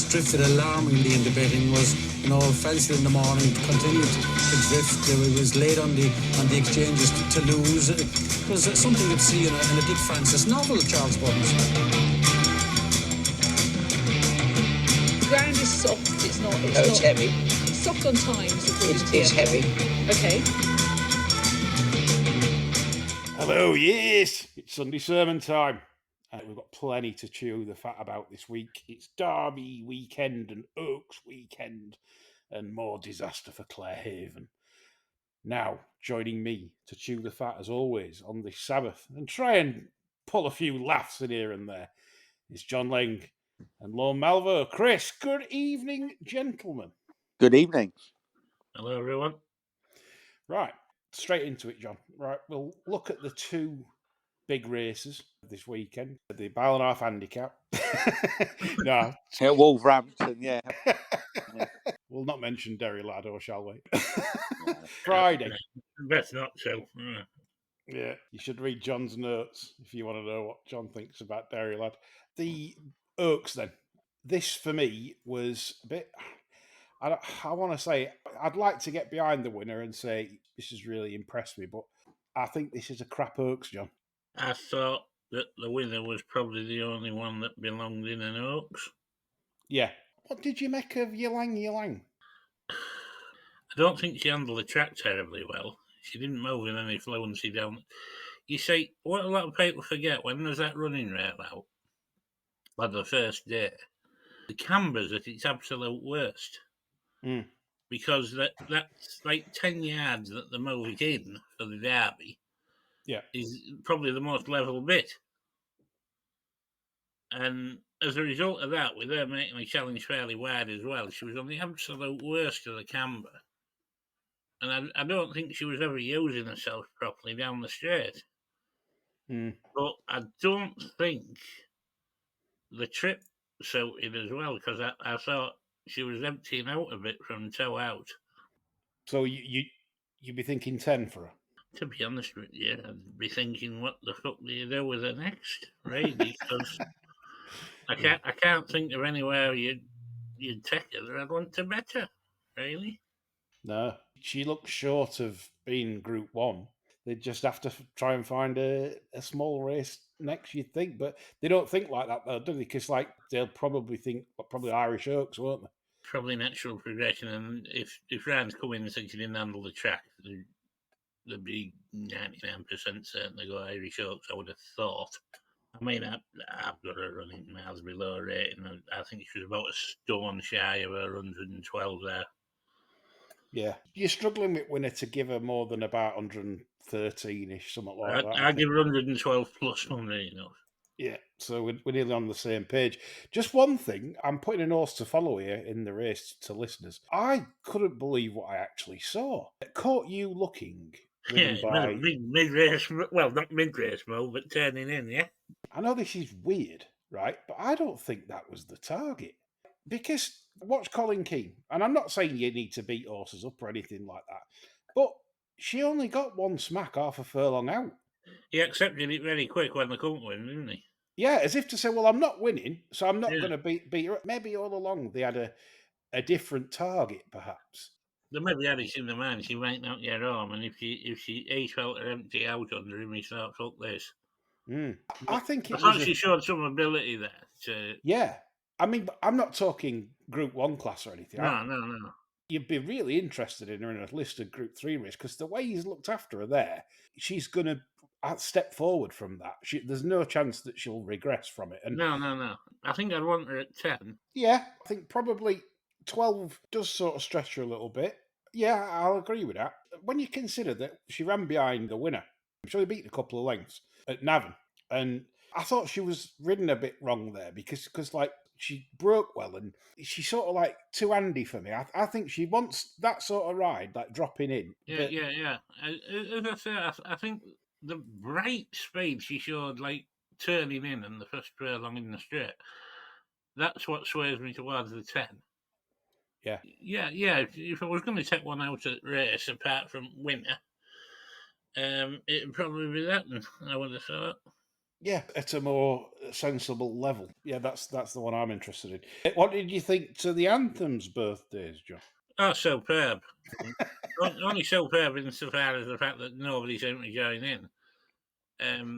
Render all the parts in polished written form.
drifted alarmingly in the betting was, Felsted in the morning continued to drift. It was late on the exchanges to lose. It was something you'd see in a Dick Francis novel, Charles Burns. The ground is soft. It's heavy. It's soft on times. It's heavy. Okay. Hello, yes, it's Sunday sermon time. We've got plenty to chew the fat about this week. It's Derby weekend and Oaks weekend and more disaster for Clarehaven. Now, joining me to chew the fat as always on this Sabbath and try and pull a few laughs in here and there is John Lang and Lorne Malvo. Chris, good evening, gentlemen. Good evening. Hello, everyone. Right, straight into it, John. Right, we'll look at the two big races this weekend. The Mile and a Half Handicap. No. At Wolverhampton, yeah. We'll not mention Derry Lad, or shall we? Friday. Best not to. Yeah, you should read John's notes if you want to know what John thinks about Derry Lad. The Oaks, then. This, for me, was a bit... I want to say, I'd like to get behind the winner and say, this has really impressed me, but I think this is a crap Oaks, John. I thought that the winner was probably the only one that belonged in an Oaks. Yeah. What did you make of Ylang? I don't think she handled the track terribly well. She didn't move in any fluency down. You see, what a lot of people forget, when there's that running rail out, like the first day, the camber's at its absolute worst. Mm. Because that's like 10 yards that they move it in for the Derby. Yeah, is probably the most level bit. And as a result of that, with her making the challenge fairly wide as well, she was on the absolute worst of the camber. And I don't think she was ever using herself properly down the straight. Mm. But I don't think the trip suited as well, because I thought she was emptying out a bit from toe out. So you'd be thinking 10 for her? To be honest with you, I'd be thinking, what the fuck do you do with her next, really? Because I can't think of anywhere you'd take her that I'd want to bet her, really. No, she looks short of being Group 1. They'd just have to try and find a small race next, you'd think. But they don't think like that, though, do they? Because they'll probably think Irish Oaks, won't they? Probably natural progression. And if Ryan's come in and said she didn't handle the track, there'd be 99% certain they go Irish Oaks, I would have thought. I mean, I've got her running miles below rating. I think she was about a stone shy of her 112 there. Yeah. You're struggling with winner to give her more than about 113-ish, something like that. I'd give her 112 plus, funnily enough. Yeah, so we're nearly on the same page. Just one thing, I'm putting an horse to follow here in the race to listeners. I couldn't believe what I actually saw. It caught you looking... Yeah, by... mid-race, well, not mid-race mode, but turning in, yeah? I know this is weird, right? But I don't think that was the target. Because watch Colin Keane, and I'm not saying you need to beat horses up or anything like that, but she only got one smack half a furlong out. He accepted it very quick when they couldn't win, didn't he? Yeah, as if to say, well, I'm not winning, so I'm not going to beat her. Maybe all along they had a different target, perhaps. They maybe had it in the mind, she might not get home, and if he felt her empty out under him, he thought, fuck this. Mm. I think I thought she showed some ability there. Yeah. I mean, I'm not talking Group 1 class or anything. No. You'd be really interested in her in a listed Group 3 race, because the way he's looked after her there, she's going to step forward from that. There's no chance that she'll regress from it. And No. I think I'd want her at 10. Yeah, I think probably 12 does sort of stretch her a little bit. Yeah, I'll agree with that. When you consider that she ran behind the winner, she only beat a couple of lengths at Navan, and I thought she was ridden a bit wrong there because she broke well and she's sort of like too handy for me. I think she wants that sort of ride, like dropping in. Yeah. As I say, I think the bright speed she showed, like turning in and the first furlong in the straight, that's what sways me towards the 10. Yeah. If I was going to take one out at race, apart from winner, it'd probably be that one, I would have thought. Yeah, at a more sensible level. Yeah, that's the one I'm interested in. What did you think to the Anthem's birthdays, John? Oh, superb. Only superb insofar as the fact that nobody seemed to join in.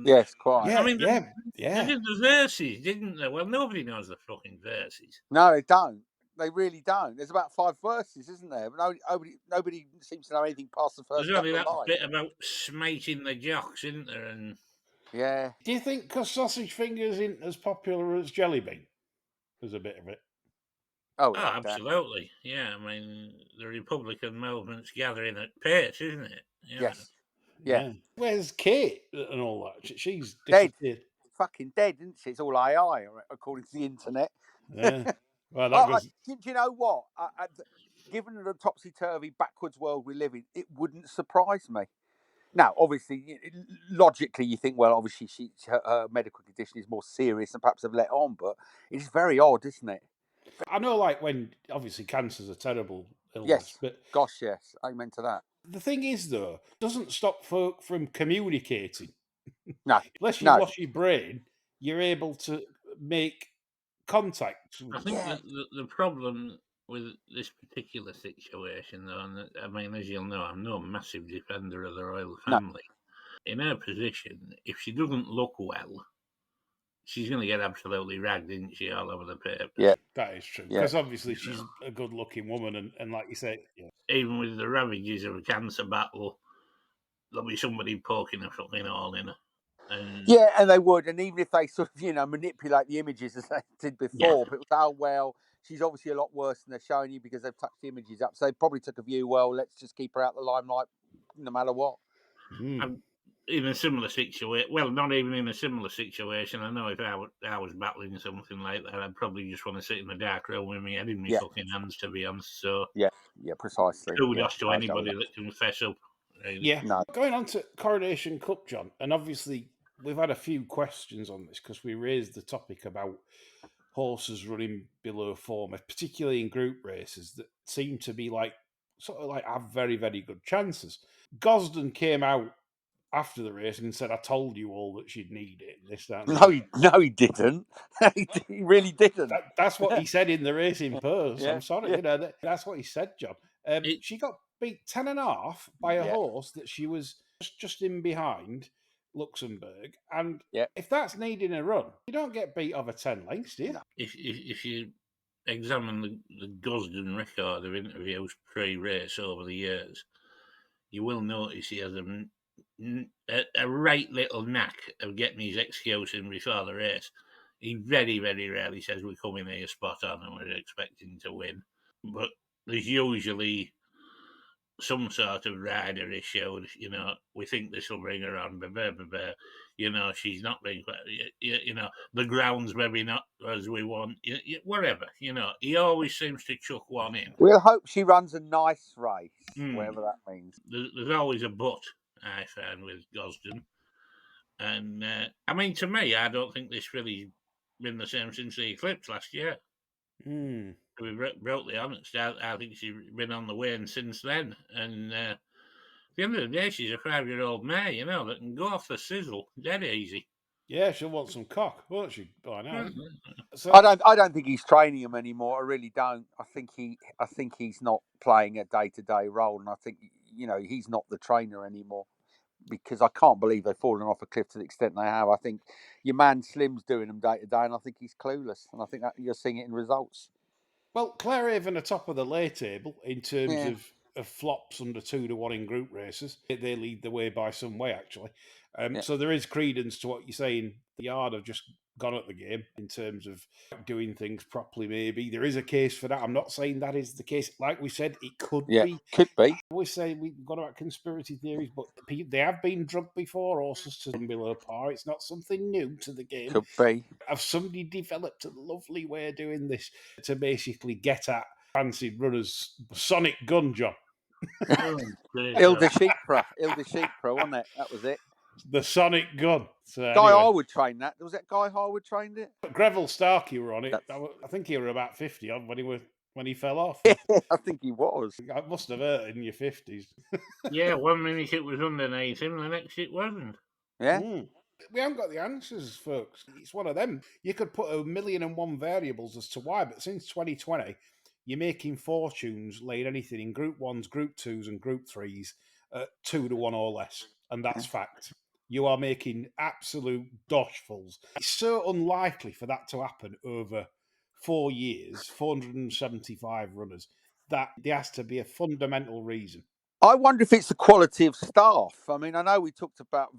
Yes, quite. Yeah, I mean, yeah, they yeah. did the verses, didn't they? Well, nobody knows the fucking verses. No, they don't. They really don't. There's about 5 verses, isn't there? But nobody seems to know anything past the first There's only couple that of bit lines. about smiting the jocks, isn't there? And Yeah. Do you think because Sausage Fingers isn't as popular as Jellybean? There's a bit of it. Oh, oh, yeah. absolutely, yeah. I mean, the Republican movement's gathering at pace, isn't it? You know? Yes. Yeah. Where's Kate and all that? She's Dead. disappeared. Fucking dead, isn't she? It's all AI, according to the internet. Yeah. Well, that goes. Do you know what? Given the topsy-turvy, backwards world we live in, it wouldn't surprise me. Now, obviously, logically, you think, well, obviously, her medical condition is more serious and perhaps have let on, but it's very odd, isn't it? I know, like, when obviously cancer's a terrible illness, Yes. but Gosh, yes. Amen to that. the thing is, though, it doesn't stop folk from communicating. No. Unless you've No. lost your brain, you're able to make contact. I think Yeah. that the problem with this particular situation, though, and I mean, as you'll know, I'm no massive defender of the royal No. family. In her position, if she doesn't look well, she's going to get absolutely ragged, isn't she, all over the paper? Yeah. That is true. Yeah. Because obviously she's a good-looking woman, and like you say, yeah. Even with the ravages of a cancer battle, there'll be somebody poking a fucking hole in her. And Yeah, and they would. And even if they sort of, manipulate the images as they did before, but it was, oh, well, she's obviously a lot worse than they're showing you because they've touched the images up. So they probably took a view, well, let's just keep her out the limelight no matter what. in a similar situation, well, not even in a similar situation, I know if I was battling something like that, I'd probably just want to sit in the dark room with my head in my fucking hands, to be honest. So, yeah, precisely. Kudos to anybody that can fess up. Really. Yeah. No. Going on to Coronation Cup, John, and obviously we've had a few questions on this because we raised the topic about horses running below form, particularly in group races that seem to be have very, very good chances. Gosden came out after the race and said, "I told you all that she'd need it." This, that, No, he didn't. He really didn't. That's what he said in the Racing Post. Yeah, I'm sorry, that's what he said, John. She got beat 10.5 by a horse that she was just in behind, Luxembourg, and if that's needing a run, you don't get beat over 10 lengths, do you? No. If you examine the Gosden record of interviews pre-race over the years, you will notice he has a right little knack of getting his excuse in before the race. He very, very rarely says we're coming here spot on and we're expecting to win. But there's usually some sort of rider is showed, we think this will bring her on, she's not being, the ground's maybe not as we want, whatever, he always seems to chuck one in. We'll hope she runs a nice race, whatever that means. There's always a but, I find, with Gosden. And, to me, I don't think this really been the same since the eclipse last year. To be brutally honest, I think she's been on the wane since then. And at the end of the day, she's a 5-year-old mare, that can go off the sizzle dead easy. Yeah, she'll want some cock, won't she, by now? So, I don't think he's training him anymore. I really don't. I think he's not playing a day-to-day role, and I think he's not the trainer anymore. Because I can't believe they've fallen off a cliff to the extent they have. I think your man Slim's doing them day to day, and I think he's clueless. And I think that you're seeing it in results. Well, Clarehaven are top of the lay table in terms of flops under 2-1 in group races. They lead the way by some way, actually. So there is credence to what you're saying. The Yard have just gone at the game in terms of doing things properly, maybe. There is a case for that. I'm not saying that is the case. Like we said, it could be. Could be. We say we've got about conspiracy theories, but they have been drugged before, horses to below par. It's not something new to the game. Could be. Have somebody developed a lovely way of doing this to basically get at fancied runners? Sonic Gun, John. Ilda Sheepra, wasn't it? That was it. The Sonic Gun. So Guy Harwood trained that. Was that Guy Harwood trained it? Greville Starkey were on it. I think he were about 50 odd when he fell off. I think he was. It must have hurt in your 50s. Yeah, 1 minute it was underneath him, the next it wasn't. Yeah. We haven't got the answers, folks. It's one of them. You could put 1,000,001 variables as to why, but since 2020, you're making fortunes laying anything in Group 1s, Group 2s, and Group 3s at 2 to 1 or less. And that's fact. You are making absolute doshfuls. It's so unlikely for that to happen over 4 years, 475 runners, that there has to be a fundamental reason. I wonder if it's the quality of staff. I mean, I know we talked about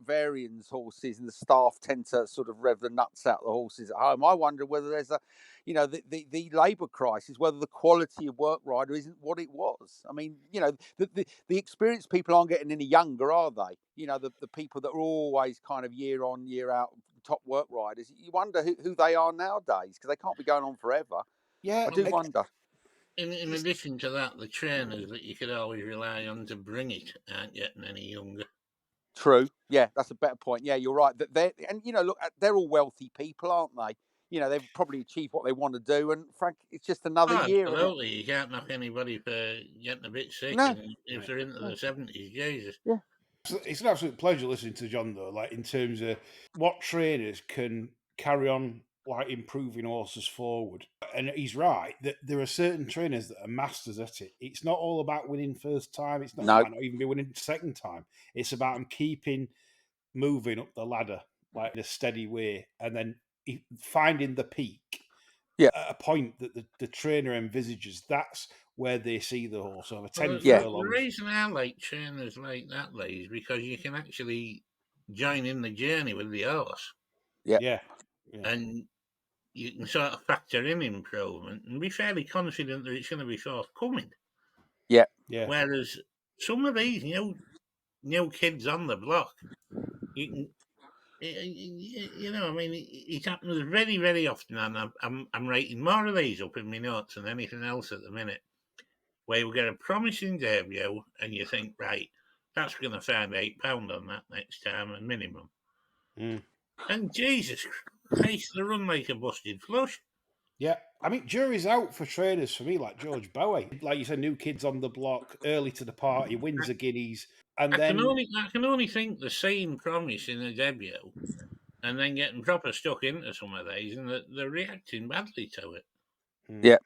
Varian's horses, and the staff tend to sort of rev the nuts out the horses at home. I wonder whether there's the labour crisis, whether the quality of work rider isn't what it was. I mean, the experienced people aren't getting any younger, are they? The people that are always kind of year on, year out top work riders. You wonder who they are nowadays, because they can't be going on forever. Yeah, I do wonder. In addition to that, the trainers that you could always rely on to bring it aren't getting any younger. True. Yeah, that's a better point. Yeah, you're right. Look, they're all wealthy people, aren't they? They've probably achieved what they want to do, and Frank, it's just another year. Absolutely, you can't knock anybody for getting a bit sick. No. And if they're into the 70s, Jesus. Yeah. It's an absolute pleasure listening to John, though, like in terms of what trainers can carry on like improving horses forward. And he's right that there are certain trainers that are masters at it. It's not all about winning first time. It's not might not even be winning second time. It's about them keeping moving up the ladder like in a steady way, and then finding the peak at a point that the trainer envisages. That's where they see the horse over 10 furlongs. The reason I like trainers like that, Lee, is because you can actually join in the journey with the horse. Yeah. And you can sort of factor in improvement and be fairly confident that it's going to be forthcoming. Yeah. Whereas some of these new kids on the block, you can, I mean, it happens very, very often, and I'm writing more of these up in my notes than anything else at the minute, where you get a promising debut and you think, right, that's going to find £8 on that next time, a minimum. And Jesus Christ, they run like a busted flush. Yeah, I mean, jury's out for trainers for me, like George Bowie. Like you said, new kids on the block, early to the party, wins the guineas, and I can only think the same promise in a debut, and then getting proper stuck into some of these, and they're reacting badly to it. Yeah.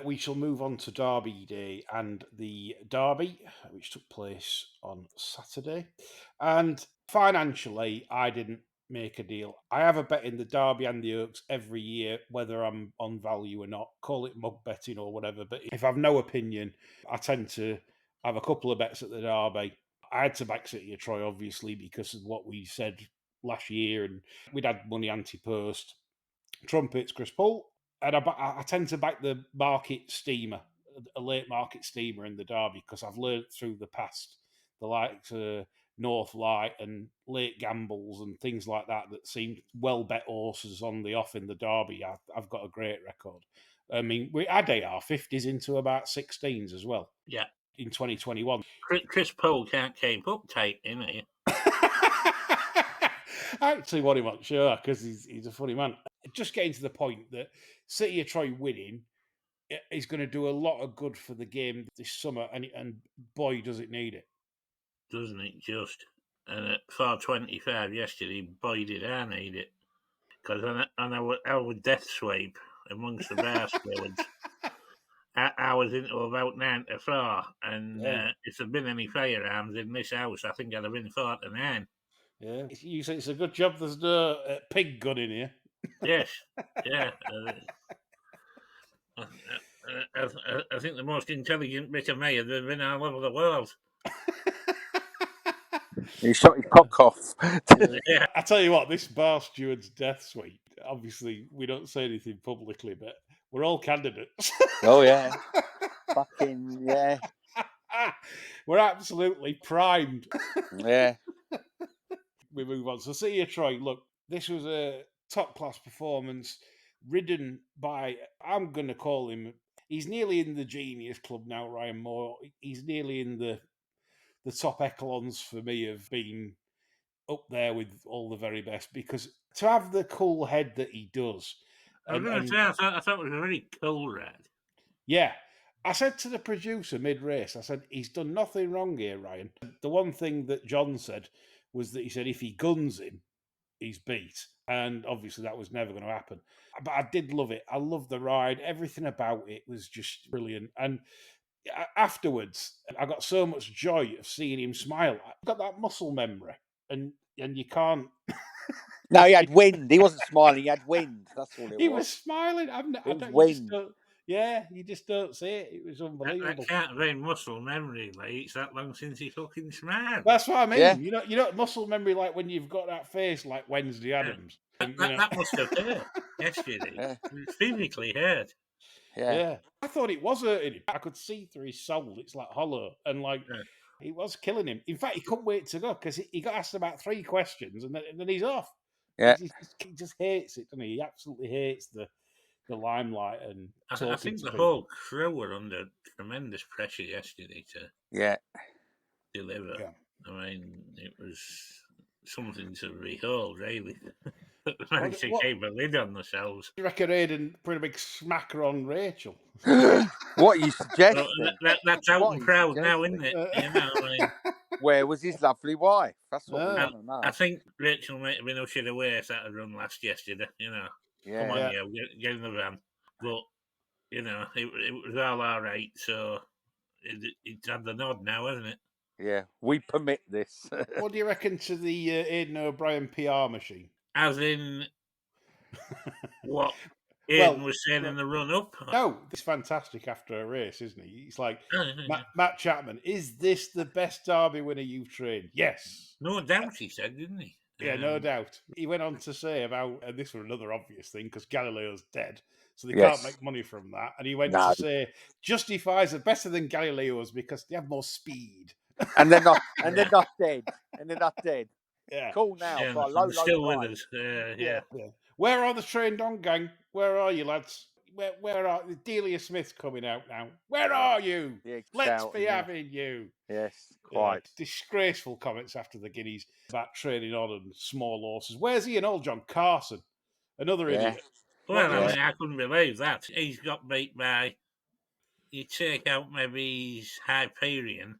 We shall move on to Derby Day and the Derby, which took place on Saturday. And financially, I didn't make a deal. I have a bet in the Derby and the Oaks every year, whether I'm on value or not. Call it mug betting or whatever. But if I've no opinion, I tend to have a couple of bets at the Derby. I had to back City of Troy, obviously, because of what we said last year. And we'd had money anti-post. Trumpets, Chris Paul. And I tend to back the market steamer, a late market steamer in the Derby, because I've learned through the past, the likes of North Light and late gambles and things like that seem well bet horses on the off in the Derby. I've got a great record. I mean, we had AR50s into about 16s as well. Yeah. In 2021. Chris Paul can't keep up tight, isn't he? I actually want him on, sure, because he's a funny man. Just getting to the point that City of Troy winning is going to do a lot of good for the game this summer, and boy, does it need it. Doesn't it just? And at 4:25 yesterday, boy, did I need it. Because on our death sweep amongst the bar stewards, I was into about 9 to 4, and if there'd been any firearms in this house, I think I'd have been 4 to 9. Yeah, you say it's a good job there's no pig gun in here. Yes, yeah. I think the most intelligent bit of me has been all over the world. He shot his cock off. Yeah. I tell you what, this bar steward's death suite, obviously we don't say anything publicly, but we're all candidates. Oh, yeah. Fucking, yeah. We're absolutely primed. Yeah. We move on. So City of Troy, look, this was a top-class performance, ridden by, I'm going to call him, he's nearly in the genius club now, Ryan Moore. He's nearly in the top echelons for me of being up there with all the very best, because to have the cool head that he does. I was going to say, I thought it was a very cool ride. Yeah. I said to the producer mid-race, I said, he's done nothing wrong here, Ryan. The one thing that John said was that he said if he guns him, he's beat. And obviously that was never going to happen. But I did love it. I loved the ride. Everything about it was just brilliant. And afterwards, I got so much joy of seeing him smile. I got that muscle memory. And you can't... No, he had wind. He wasn't smiling. He had wind. That's all it He was. was smiling. It was wind. You just don't see it. It was unbelievable. That can't be muscle memory, like it's that long since he fucking smiled. That's what I mean. Yeah. You know, muscle memory, like when you've got that face like Wednesday Addams. And, That must have hurt yesterday. Yeah. It physically hurt. Yeah. I thought it was hurting him. I could see through his soul. It's like hollow. And like, it was killing him. In fact, he couldn't wait to go because he got asked about 3 questions and then he's off. Yeah. He just hates it, doesn't he? He absolutely hates the limelight. And I think the whole crew were under tremendous pressure yesterday to deliver. Yeah. I mean, it was something to behold, really. They managed to keep a lid on themselves. You reckon Aidan put a big smacker on Rachel? What you suggesting? Well, that's out and proud now, isn't it? You know, I mean, where was his lovely wife? That's what we want to know. I think Rachel might have been ushered away if that had run last yesterday. You know, come on, get in the van. But you know, it was all right. So it's had the nod now, hasn't it? Yeah, we permit this. What do you reckon to the Aidan O'Brien PR machine? As in what Aidan was saying in the run-up? No, it's fantastic after a race, isn't he? It's like, Matt Chapman, is this the best Derby winner you've trained? Yes. No doubt, he said, didn't he? Yeah, no doubt. He went on to say about, and this was another obvious thing, because Galileo's dead, so they can't make money from that. And he went to say, justifies are better than Galileo's because they have more speed. And they're not dead. And they're not dead. Yeah. Cool now. Yeah, For a low still price. with us. Yeah. Where are the trained on gang? Where are you, lads? Where are Delia Smith's coming out now? Where are you? Yeah, Let's be having you. Yes, quite. Disgraceful comments after the Guineas about training on and small horses. Where's he and old John Carson? Another idiot. Well, I mean, I couldn't believe that. He's got beat by, you take out maybe his Hyperion,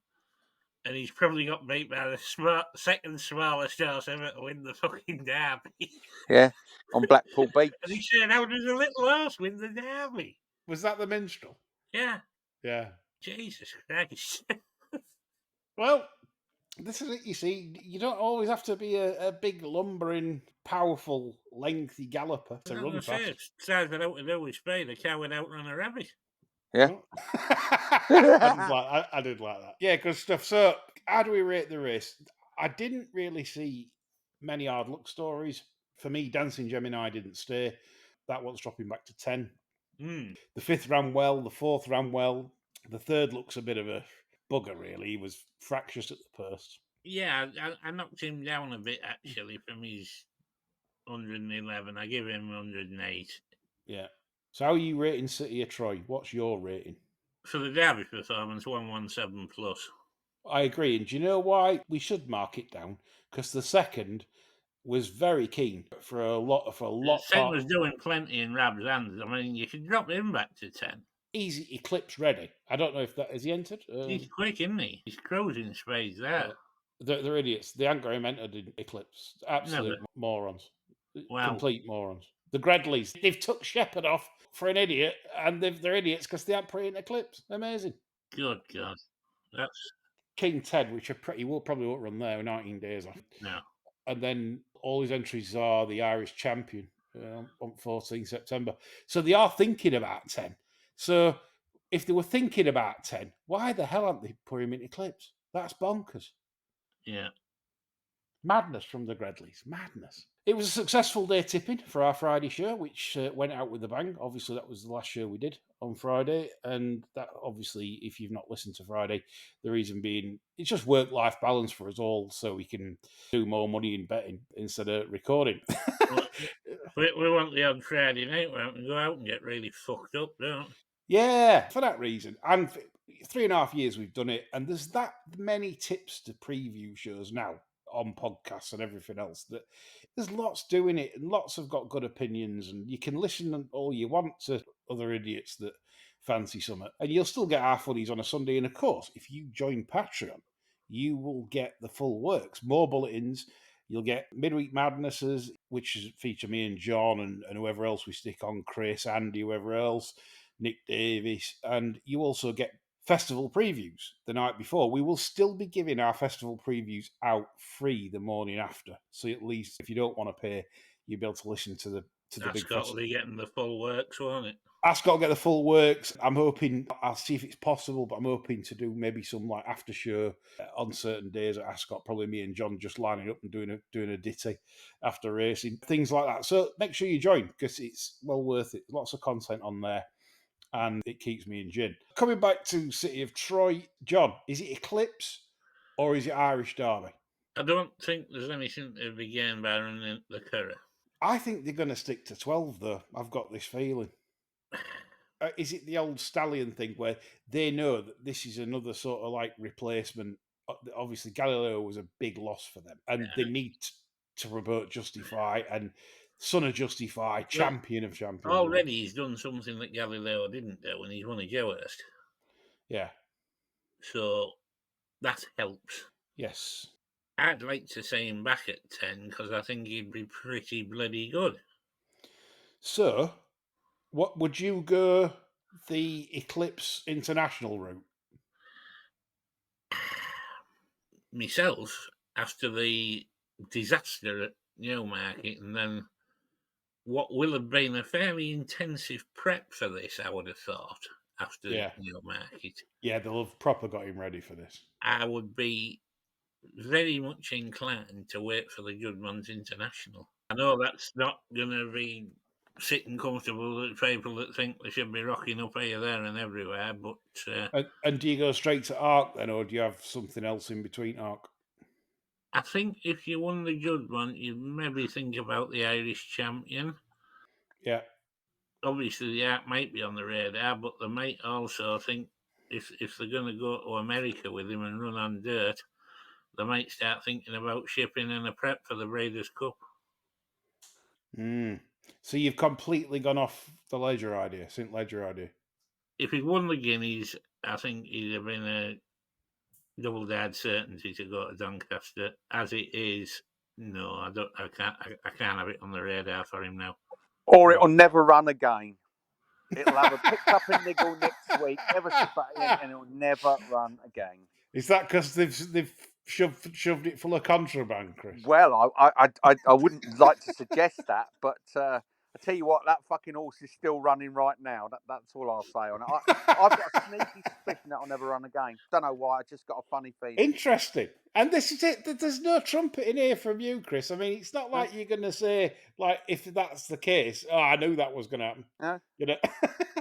and he's probably got beat by the second smallest horse ever to win the fucking Derby. Yeah, on Blackpool Beach. And he said, how does a little horse win the Derby? Was that the minstrel? Yeah. Yeah. Jesus Christ. Well, this is it, you see. You don't always have to be a big, lumbering, powerful, lengthy galloper to run fast. Sounds like out to do with speed. A cow went out on a rabbit. Yeah. I did like that. Yeah, good stuff. So, how do we rate the race? I didn't really see many hard luck stories. For me, Dancing Gemini didn't stay. That one's dropping back to 10. The 5th ran well. The 4th ran well. The 3rd looks a bit of a bugger, really. He was fractious at the purse. Yeah, I knocked him down a bit, actually, from his 111. I give him 108. Yeah. So how are you rating City of Troy? What's your rating? For the Derby performance, 117 plus. I agree. And do you know why we should mark it down? Because the second was very keen for a lot. The second was doing plenty in Rab's hands. I mean, you could drop him back to 10. Easy Eclipse ready. I don't know if that has he entered. He's quick, isn't he? He's cruising speeds there. They're idiots. The ain't got him entered in Eclipse. Absolute morons. Wow. Complete morons. The Gredleys. They've took Shepherd off for an idiot, and they're idiots because they aren't put in Eclipse. Amazing. Good God. That's King Ted, which he probably won't run there in 19 days. No. And then all his entries are the Irish champion on 14 September. So they are thinking about 10. So if they were thinking about 10, why the hell aren't they putting him in Eclipse? That's bonkers. Yeah. Madness from the Gredleys. Madness. It was a successful day tipping for our Friday show, which went out with a bang. Obviously, that was the last show we did on Friday. And that, obviously, if you've not listened to Friday, the reason being, it's just work-life balance for us all so we can do more money in betting instead of recording. we want the odd Friday night where we can go out and get really fucked up, don't we? Yeah, for that reason. And 3.5 years we've done it. And there's that many tips to preview shows now on podcasts and everything else that there's lots doing it and lots have got good opinions and you can listen all you want to other idiots that fancy something and you'll still get our funnies on a Sunday. And of course, if you join Patreon, you will get the full works, more bulletins, You'll get Midweek Madnesses, which feature me and John and whoever else we stick on, Chris, Andy, whoever else, Nick Davis. And you also get festival previews the night before. We will still be giving our festival previews out free the morning after. So at least if you don't want to pay, you'll be able to listen to the big Ascot will festival. be getting the full works, won't it? Ascot will get the full works. I'm hoping, I'll see if it's possible, but I'm hoping to do maybe some like after show on certain days at Ascot. Probably me and John just lining up and doing a ditty after racing, things like that. So make sure you join because it's well worth it. Lots of content on there, and it keeps me in gin. Coming back to City of Troy, John, is it Eclipse or is it Irish Derby? I don't think there's anything to be gained by running the Curragh. I think they're going to stick to 12, though. I've got this feeling. Is it the old stallion thing where they know that this is another sort of like replacement? Obviously, Galileo was a big loss for them, and they need to promote Justify and Son of Justify, champion of champions. Already, he's done something that Galileo didn't do when he's won a Johurst. Yeah. So that helps. Yes. I'd like to see him back at 10 because I think he'd be pretty bloody good. So, what would you go the Eclipse International route? Myself, after the disaster at Newmarket and then what will have been a fairly intensive prep for this, I would have thought, after Newmarket. Yeah, they'll have proper got him ready for this. I would be very much inclined to wait for the Goodmans International. I know that's not going to be sitting comfortable with people that think they should be rocking up here, there and everywhere, but... And do you go straight to Arc then, or do you have something else in between Arc? I think if you won the good one, you'd maybe think about the Irish champion. Yeah. Obviously, the Arc might be on the radar, but they might also think if they're going to go to America with him and run on dirt, they might start thinking about shipping in a prep for the Breeders' Cup. So you've completely gone off the Ledger idea, St. Ledger idea. If he'd won the Guineas, I think he'd have been a double-dead certainty to go to Doncaster. As it is, no, I can't have it on the radar for him now. Or it'll never run again. It'll have a picked up in niggle next week, ever so bad, and it'll never run again. Is that because they've shoved it full of contraband, Chris? Well, I wouldn't like to suggest that, but I tell you what, that fucking horse is still running right now. That's all I'll say on it. I've got a sneaky suspicion that'll never run again. Don't know why. I just got a funny feeling. Interesting. And this is it. There's no trumpet in here from you, Chris. I mean, it's not like you're going to say, like, if that's the case, I knew that was going to happen. No. You know?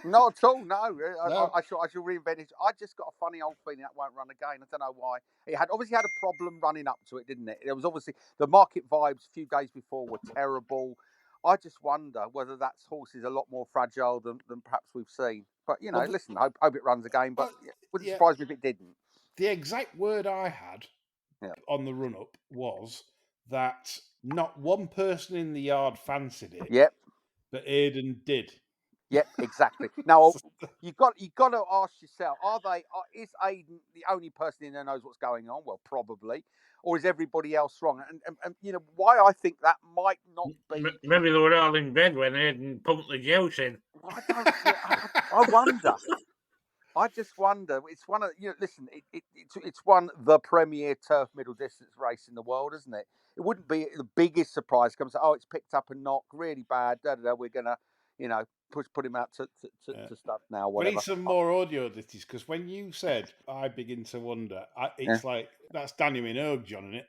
Not at all, no. No. I shall reinvent it. I just got a funny old feeling that won't run again. I don't know why. It had obviously had a problem running up to it, didn't it? It was obviously the market vibes a few days before were terrible. I just wonder whether that horse is a lot more fragile than perhaps we've seen. But, you know, listen, hope it runs again, but it wouldn't surprise me if it didn't. The exact word I had on the run-up was that not one person in the yard fancied it. Yep. But Aidan did. Yep, exactly. Now you've got to ask yourself: is Aidan the only person in there knows what's going on? Well, probably, or is everybody else wrong? And you know why I think that might not be. Maybe they were all in bed when Aidan pumped the juice in. I wonder. I just wonder. It's one of listen. It's one the premier turf middle distance race in the world, isn't it? It wouldn't be the biggest surprise. Comes, it's picked up a knock, really bad. We're gonna, put him out to stuff now. Whatever. We need some more audio ditties because when you said I begin to wonder, it's like that's Danny Minogue, John, isn't it?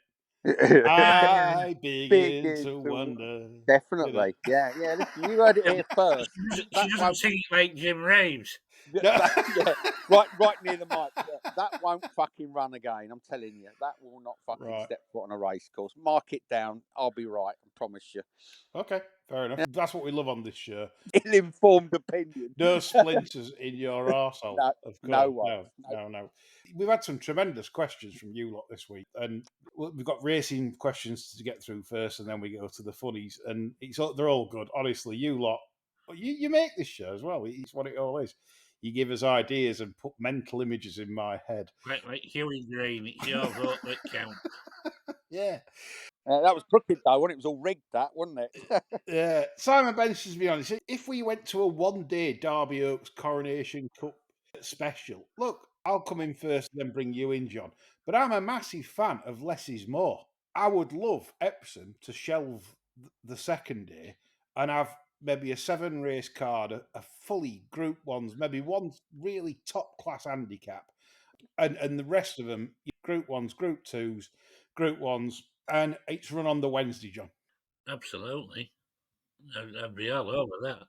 I begin to wonder. Definitely, yeah. Listen, you heard it here first. She doesn't sing it like Jim Reeves. Right near the mic. Yeah, that won't fucking run again. I'm telling you, that will not fucking step foot on a race course. Mark it down. I'll be right. I promise you. Okay, fair enough. That's what we love on this show. Ill-informed opinion. No splinters in your arsehole. No. We've had some tremendous questions from you lot this week, and we've got racing questions to get through first, and then we go to the funnies, and they're all good. Honestly, you lot, you make this show as well. It's what it all is. You give us ideas and put mental images in my head. Like Huey Green, it's your vote that counts. Yeah. That was crooked though, wasn't it? It was all rigged, that, wasn't it? Yeah, Simon Benson's be honest. If we went to a one-day Derby Oaks Coronation Cup special, look, I'll come in first, and then bring you in, John. But I'm a massive fan of less is more. I would love Epsom to shelve the second day and have maybe a 7-race card, a fully Group Ones, maybe one really top-class handicap, and the rest of them Group Ones, Group Twos, Group Ones, and it's run on the Wednesday, John. Absolutely. I'd be all over that.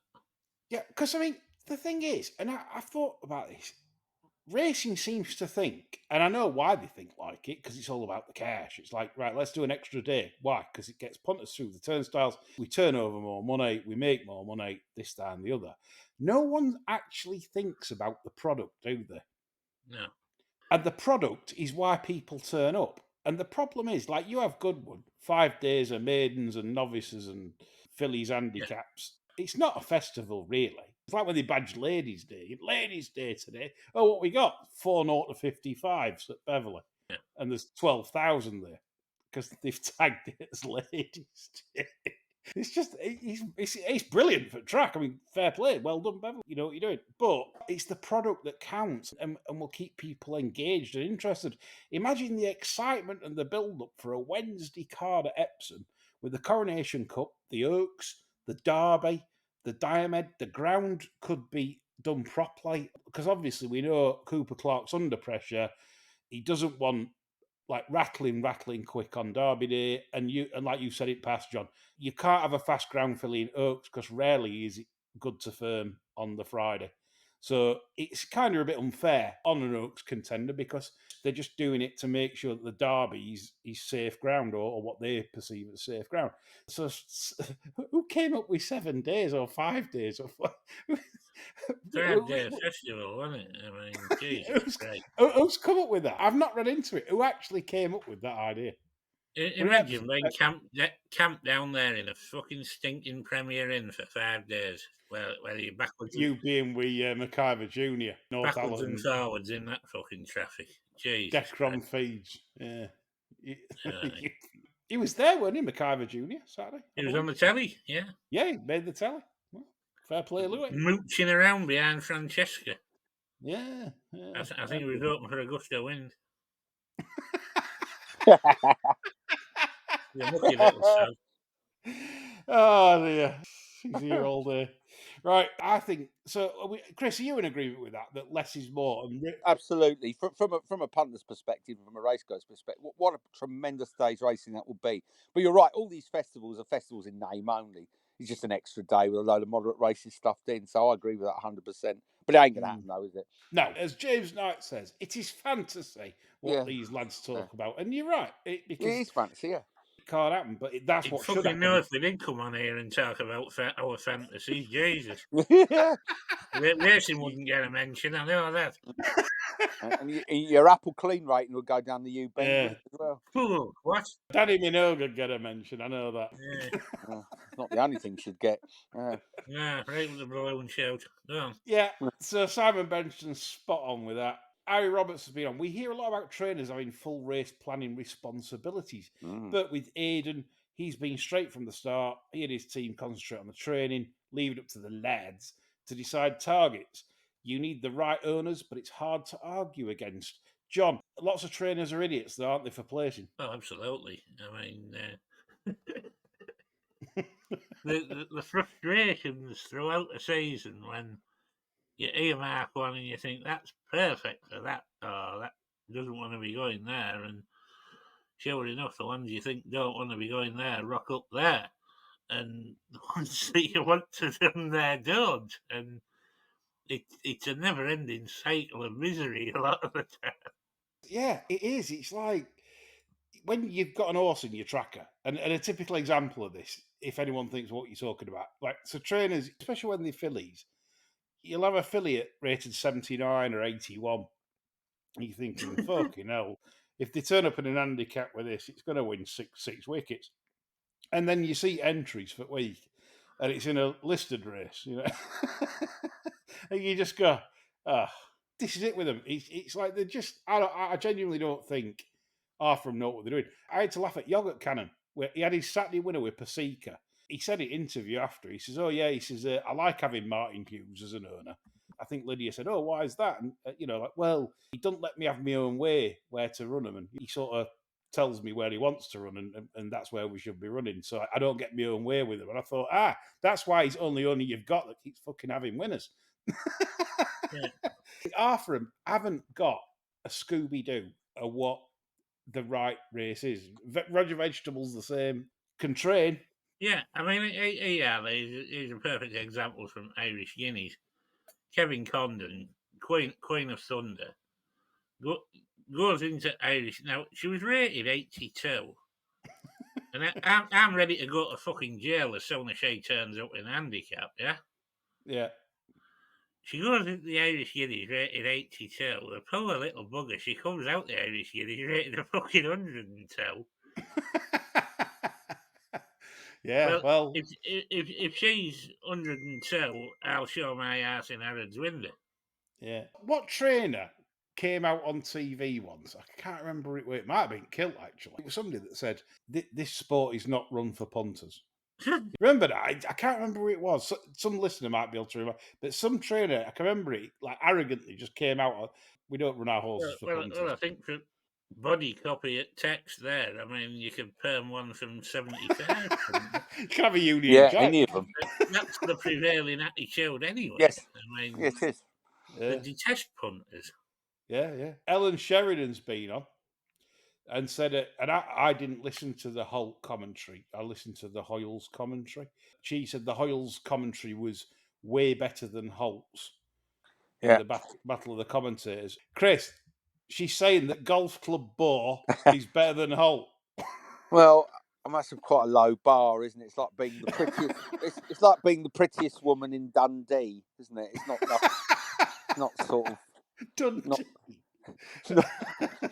Yeah, because I mean, the thing is, and I've thought about this, racing seems to think, and I know why they think like it, because it's all about the cash. It's like, right, let's do an extra day. Why? Because it gets punters through the turnstiles, we turn over more money, we make more money, this, that, and the other. No one actually thinks about the product, do they? No. And the product is why people turn up. And the problem is, like, you have Goodwood, 5 days of maidens and novices and fillies handicaps. Yeah. It's not a festival, really. It's like when they badge Ladies' Day. Ladies' Day today. Oh, what we got? 4 0 to 55s at Beverley. Yeah. And there's 12,000 there because they've tagged it as Ladies' Day. It's just, it's brilliant for track. I mean, fair play. Well done, Beverly. You know what you're doing. But it's the product that counts and will keep people engaged and interested. Imagine the excitement and the build-up for a Wednesday card at Epsom with the Coronation Cup, the Oaks, the Derby, the Diomed. The ground could be done properly because obviously we know Cooper Clark's under pressure. He doesn't want like rattling quick on Derby Day, and like you said it past, John, you can't have a fast ground filly in Oaks because rarely is it good to firm on the Friday. So it's kind of a bit unfair on an Oaks contender because they're just doing it to make sure that the Derby is safe ground or what they perceive as safe ground. So who came up with 7 days or 5 days or 5-day festival, wasn't it? I mean, Jesus Christ. Who's come up with that? I've not read into it. Who actually came up with that idea? Imagine being camped down there in a fucking stinking Premier Inn for 5 days. Well, you're backwards. You being with McIver Jr. Backwards and forwards in that fucking traffic. Jesus. Decron feeds. Yeah. He was there, wasn't he, McIver Jr. Saturday? He was on the telly, yeah. Yeah, he made the telly. Well, fair play, Louis. Mooching around behind Francesca. Yeah. I think he was hoping for a gust of wind. You're lucky little son. Oh, dear. He's here all day. Right, I think so. Chris, are you in agreement with that less is more? Absolutely. From a punter's perspective, from a racecourse perspective, what a tremendous day's racing that will be. But you're right, all these festivals are festivals in name only. It's just an extra day with a load of moderate racing stuffed in. So I agree with that 100%. But it ain't going to happen, though, is it? No, as James Knight says, it is fantasy what these lads talk about. And you're right. It is fantasy, yeah. It can't happen, but that's what should happen. Know if they did come on here and talk about our fantasies, Jesus. Racing wouldn't get a mention, I know that. And your Apple clean rating would go down the U-bend as well. Ooh, what? Danny Minogue would get a mention, I know that. Yeah. It's not the only thing she'd get. Yeah, right with the balloon shout. Yeah, so Simon Benson's spot on with that. Harry Roberts has been on. We hear a lot about trainers having full race planning responsibilities. But with Aidan, he's been straight from the start. He and his team concentrate on the training, leave it up to the lads to decide targets. You need the right owners, but it's hard to argue against. John, lots of trainers are idiots, though, aren't they, for placing? Oh, absolutely. I mean, the frustrations throughout the season when you earmark one and you think that's perfect for that, or that doesn't want to be going there, and sure enough, the ones you think don't want to be going there rock up there, and the ones that you want to them there don't, and it's a never-ending cycle of misery a lot of the time. Yeah, it is. It's like when you've got an horse in your tracker, and a typical example of this, if anyone thinks what you're talking about, like, so trainers, especially when they're fillies, you'll have a filly rated 79 or 81. And you're thinking, fucking hell, if they turn up in an handicap with this, it's going to win six wickets. And then you see entries for week, and it's in a listed race, you know. And you just go, this is it with them. It's like they're just, I genuinely don't think half of them know what they're doing. I had to laugh at Yogurt Cannon where he had his Saturday winner with Pasika. He said in interview after, he says, "Oh yeah," he says, "I like having Martin Hughes as an owner." I think Lydia said, "Oh, why is that?" And well, he doesn't let me have my own way where to run them, and he sort of tells me where he wants to run, and that's where we should be running. So I don't get my own way with him. And I thought, that's why he's only you've got that keeps fucking having winners. Yeah. Arthur haven't got a Scooby-Doo of what the right race is. Roger Vegetable's the same. Can train. Yeah, I mean, he's a perfect example from Irish Guineas. Kevin Condon, Queen of Thunder, goes into Irish. Now, she was rated 82. And I'm ready to go to fucking jail as soon as she turns up in handicap, yeah? Yeah. She goes into the Irish Guineas rated 82. The poor little bugger, she comes out the Irish Guineas rated a fucking 102. Yeah, well, if she's 102, I'll show my ass in Harrods window. Yeah. What trainer came out on TV once? I can't remember it. It might have been Kilt, actually. It was somebody that said, this sport is not run for punters. Remember that? I can't remember who it was. Some listener might be able to remember. But some trainer, I can remember it, like arrogantly just came out. We don't run our horses for punters. Well, I think for body copy at text there, I mean, you could perm one from 75. You can have a union job. Any of them. That's the prevailing attitude anyway. Yes. I mean, It is. They detest punters. Yeah. Ellen Sheridan's been on and said it, and I didn't listen to the Holt commentary. I listened to the Hoyles commentary. She said the Hoyles commentary was way better than Holt's in the Battle of the Commentators. Chris, she's saying that Golf Club Boar is better than Holt. Well, that's quite a low bar, isn't it? It's like being the prettiest. it's like being the prettiest woman in Dundee, isn't it? It's not sort of Dundee.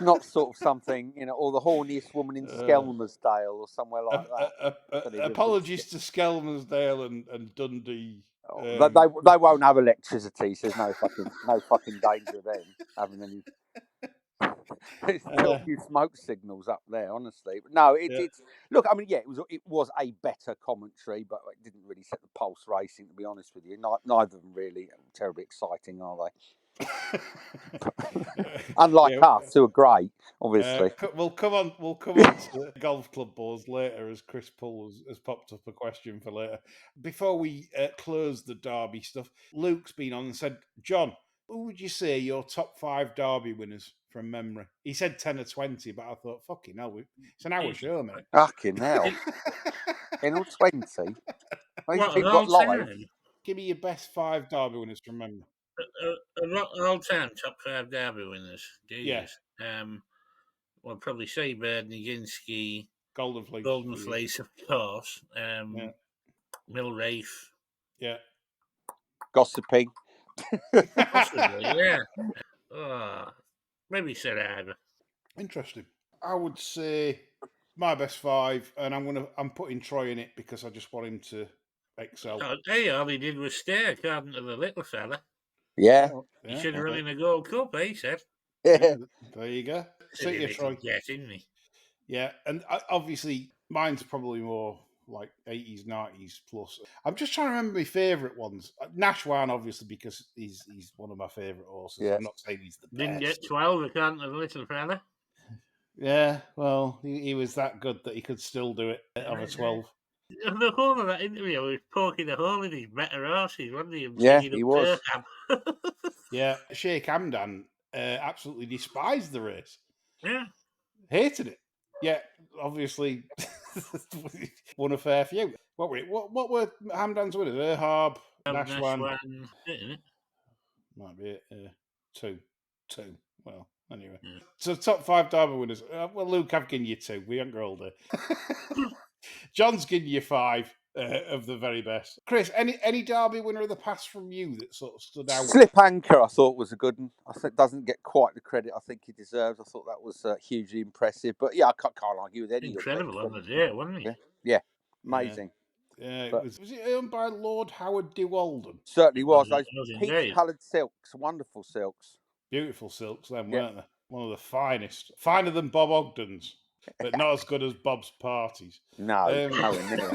Not sort of something, or the horniest woman in Skelmersdale or somewhere like that. Apologies to Skelmersdale and Dundee. They won't have electricity, so there's no fucking danger of them having any. There's still a few smoke signals up there, honestly. But no, it's look. I mean, yeah, it was a better commentary, but it didn't really set the pulse racing. To be honest with you, neither of them really terribly exciting, are they? Unlike us, who are great, obviously. We'll come on to Golf Club Boars later, as Chris Pull has popped up a question for later. Before we close the Derby stuff, Luke's been on and said, John, who would you say your top 5 Derby winners from memory? He said 10 or 20, but I thought, fucking hell, it's an hour show, mate. Fucking hell. In all 20? What live? Give me your best 5 Derby winners from memory. All time top 5 Derby winners. Jesus. Yeah. Well, probably Seabird, Nijinsky, Golden Fleece, of course. Millrafe. Yeah. Gossiping. Possibly, yeah. Maybe Sir Ivor. Interesting. I would say my best 5, and I'm putting Troy in it because I just want him to excel. All he did was stay, according to the little fella. Yeah. He should have run in a Gold Cup, he said. Yeah. There you go. See you, Troy. Yes, isn't he? Yeah, and obviously mine's probably more like 80s, 90s plus. I'm just trying to remember my favourite ones. Nashwan, obviously, because he's one of my favourite horses. Yes. I'm not saying he's the best. Didn't get 12, according to the little fella. Yeah, well, he was that good that he could still do it of a 12. The whole of that interview was poking a hole in his better horses, wasn't he? Yeah, he was. Yeah, Sheikh Hamdan absolutely despised the race. Yeah. Hated it. Yeah, obviously won a fair few. What were Hamdan's winners? Erhab, Nashwan. Might be it. 2. Well, anyway. Yeah. So top 5 Derby winners. Well, Luke, I've given you 2. We haven't got all day. John's given you 5 of the very best. Chris, any Derby winner of the past from you that sort of stood out? Slip Anchor, I thought was a good one. I think doesn't get quite the credit I think he deserves. I thought that was hugely impressive. But yeah, I can't argue with any of them. Incredible on the day, wasn't he? Yeah. Amazing. Yeah, was it owned by Lord Howard de Walden? Certainly was. Those peach-coloured silks, wonderful silks. Beautiful silks, then, weren't they? One of the finest. Finer than Bob Ogden's. but not as good as Bob's parties. No, nowhere near.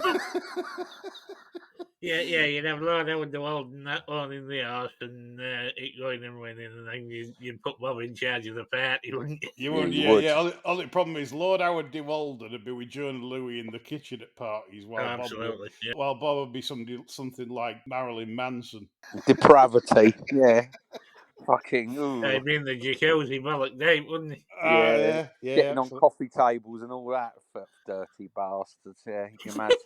Yeah, you'd have Lord Howard the World and that one in the arse and it going and winning, and then you'd put Bob in charge of the party, wouldn't you? You would, you would. yeah. Only problem is Lord Howard de Walden would be with Joan and Louis in the kitchen at parties, Oh, while absolutely. Yeah. Bob would be something like Marilyn Manson. Depravity. Yeah. Fucking. Ooh. He'd be in the jacuzzi bollock Dave, wouldn't he? Yeah. Getting on absolutely. coffee tables and all that for dirty bastards. Yeah, you can imagine.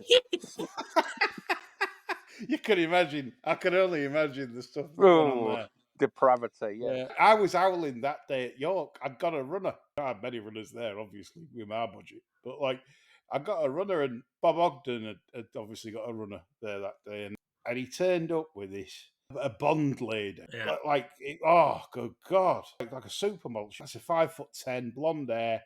You can imagine. I can only imagine the stuff that went on there. Depravity, yeah. I was howling that day at York. I'd got a runner. I had many runners there, obviously, with my budget. But I got a runner, and Bob Ogden had obviously got a runner there that day, and he turned up with a Bond lady, oh good God, like a supermodel. That's a 5'10", blonde hair,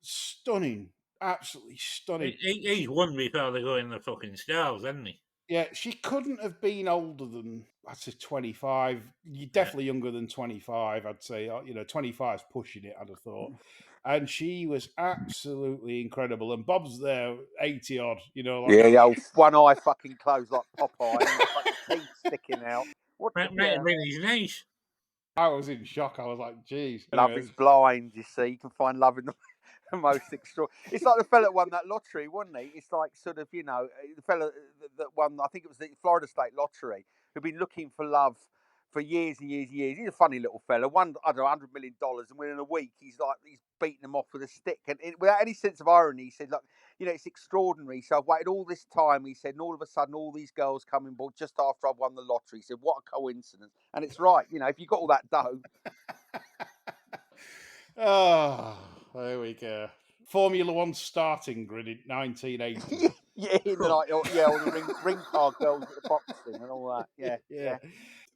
stunning, absolutely stunning. He's won before they go in the fucking stars, hasn't he? Yeah, she couldn't have been older than, I'd say 25. You're definitely younger than 25, I'd say. 25's pushing it, I'd have thought. And she was absolutely incredible. And Bob's there, 80 odd, the old one eye fucking closed like Popeye, and fucking teeth sticking out. Might have been his niece. I was in shock. I was like, geez. Love is blind, you see. You can find love in the most extraordinary. It's like the fella that won that lottery, wasn't he? It's like sort of, the fella that won, I think it was the Florida State Lottery, who'd been looking for love for years and years and years. He's a funny little fella. Won, I don't know, $100 million, and within a week, he's beating them off with a stick. And without any sense of irony, he said, look, it's extraordinary. So I've waited all this time, he said, and all of a sudden, all these girls come on board just after I've won the lottery. He said, what a coincidence. And it's right, if you've got all that dough. Oh, there we go. Formula One starting grid in 1980. All the ring car girls at the boxing and all that. Yeah.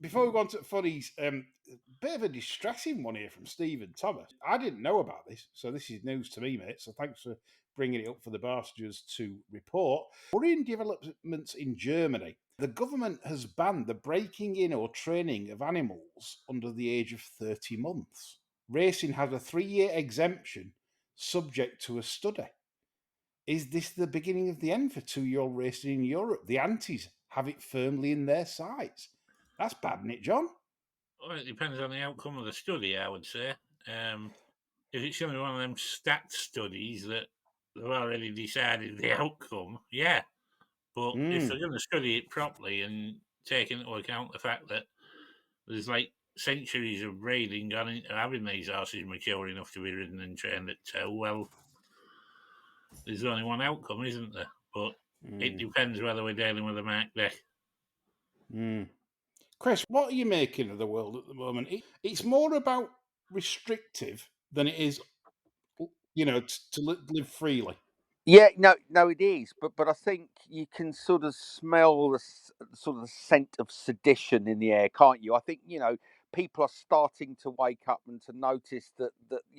Before we go on to funnies, a bit of a distressing one here from Stephen Thomas. I didn't know about this, so this is news to me, mate. So thanks for bringing it up for the Barsters to report. Worrying developments in Germany. The government has banned the breaking in or training of animals under the age of 30 months. Racing has a 3-year exemption subject to a study. Is this the beginning of the end for 2-year-old racing in Europe? The antis have it firmly in their sights. That's bad, isn't it, John? Well, it depends on the outcome of the study, I would say. If it's only one of them stat studies that they've already decided the outcome, yeah. But if they're going to study it properly and take into account the fact that there's centuries of breeding gone into having these horses mature enough to be ridden and trained at 2, well, there's only one outcome, isn't there? But it depends whether we're dealing with a Mark Deck. Chris, what are you making of the world at the moment? It's more about restrictive than it is, to live freely. Yeah, no, it is. But I think you can sort of smell the sort of scent of sedition in the air, can't you? I think, people are starting to wake up and to notice that